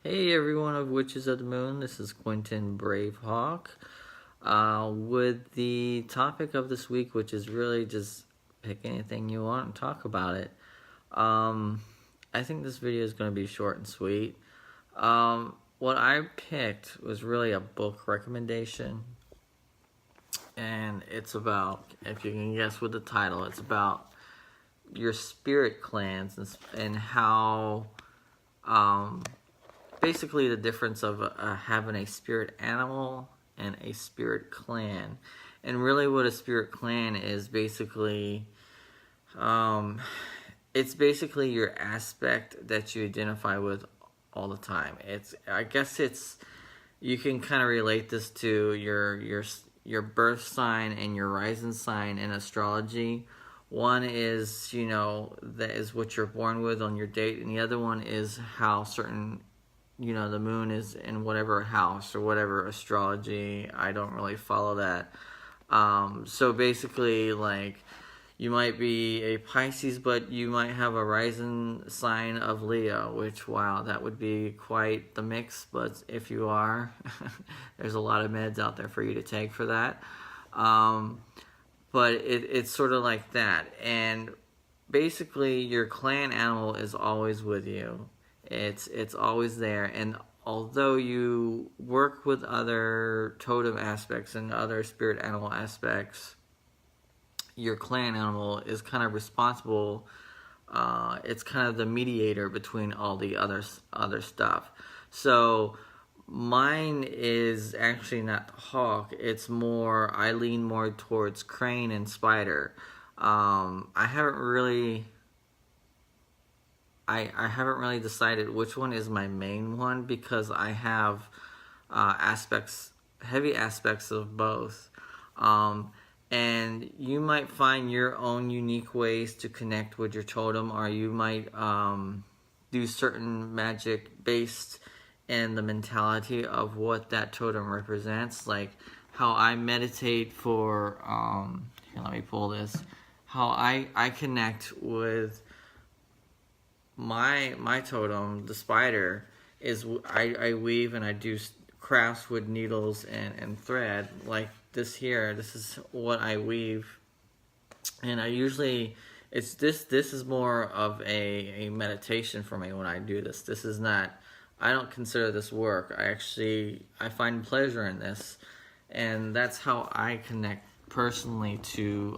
Hey everyone of Witches of the Moon, this is Quentin Bravehawk with the topic of this week, which is really just pick anything you want and talk about it. I think this video is going to be short and sweet. What I picked was really a book recommendation, and it's about, if you can guess with the title, it's about your spirit clans and how basically the difference of having a spirit animal and a spirit clan. And really what a spirit clan is basically, it's basically your aspect that you identify with all the time. I guess you can kind of relate this to your birth sign and your rising sign in astrology. One is, that is what you're born with on your date, and the other one is how certain, the moon is in whatever house or whatever astrology. I don't really follow that. So basically, like, you might be a Pisces, but you might have a rising sign of Leo, which, wow, that would be quite the mix. But if you are, there's a lot of meds out there for you to take for that. But it's sort of like that. And basically, your clan animal is always with you. It's always there. And although you work with other totem aspects and other spirit animal aspects, your clan animal is kind of responsible. It's kind of the mediator between all the other stuff. So mine is actually not hawk. It's more, I lean more towards crane and spider. I haven't really decided which one is my main one, because I have heavy aspects of both. And you might find your own unique ways to connect with your totem, or you might do certain magic based in the mentality of what that totem represents. Like how I meditate for, here, let me pull this, how I connect with my totem, the spider, is I weave and I do crafts with needles and thread. Like this here, this is what I weave, and I usually, this is more of a meditation for me when I do this. This is not, I don't consider this work. I find pleasure in this, and that's how I connect personally to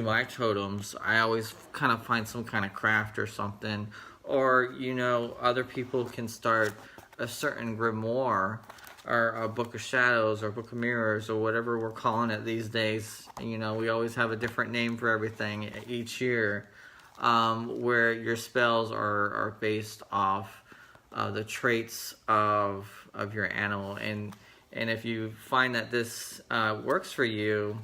my totems. I always kind of find some kind of craft or something, or other people can start a certain grimoire or a book of shadows or book of mirrors or whatever we're calling it these days. We always have a different name for everything each year, where your spells are based off the traits of your animal. And if you find that this works for you,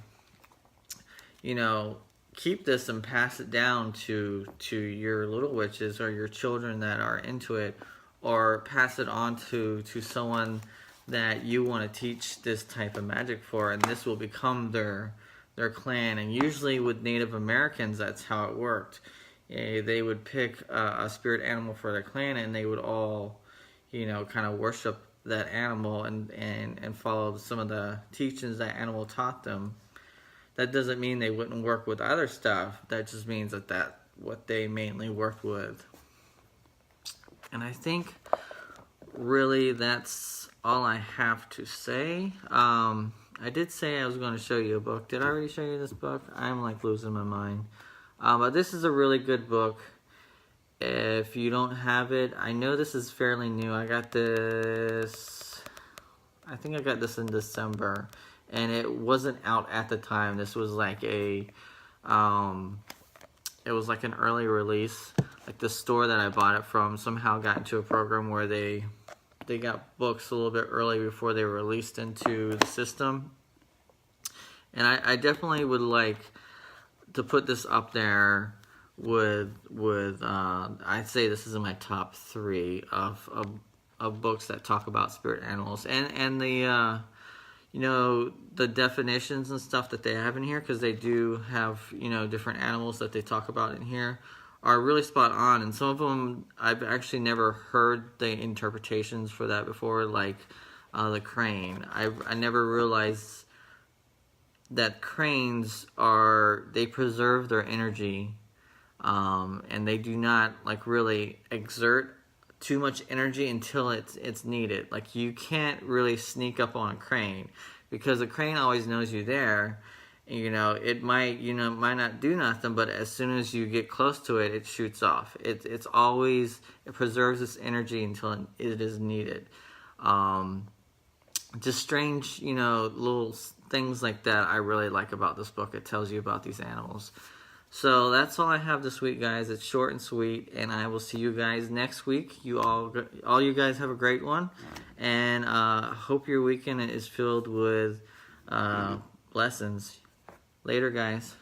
keep this and pass it down to your little witches or your children that are into it, or pass it on to someone that you want to teach this type of magic for, and this will become their clan. And usually with Native Americans, that's how it worked. They would pick a spirit animal for their clan, and they would all, kind of worship that animal and follow some of the teachings that animal taught them. That doesn't mean they wouldn't work with other stuff. That just means that what they mainly worked with. And I think really that's all I have to say. I did say I was going to show you a book. Did I already show you this book? I'm like losing my mind. But this is a really good book. If you don't have it, I know this is fairly new. I got this, I think I got this in December, and it wasn't out at the time. This was like it was like an early release. Like the store that I bought it from somehow got into a program where they got books a little bit early before they were released into the system. And I definitely would like to put this up there with I'd say this is in my top 3 of books that talk about spirit animals, and the the definitions and stuff that they have in here, because they do have different animals that they talk about in here, are really spot on, and some of them I've actually never heard the interpretations for that before, like the crane. I never realized that cranes they preserve their energy, and they do not like really exert too much energy until it's needed. Like you can't really sneak up on a crane because the crane always knows you're there. You know, it might not do nothing, but as soon as you get close to it, it shoots off. It preserves its energy until it is needed. Just strange, little things like that I really like about this book. It tells you about these animals. So that's all I have this week, guys. It's short and sweet, and I will see you guys next week. You all you guys have a great one, and hope your weekend is filled with lessons. Later, guys.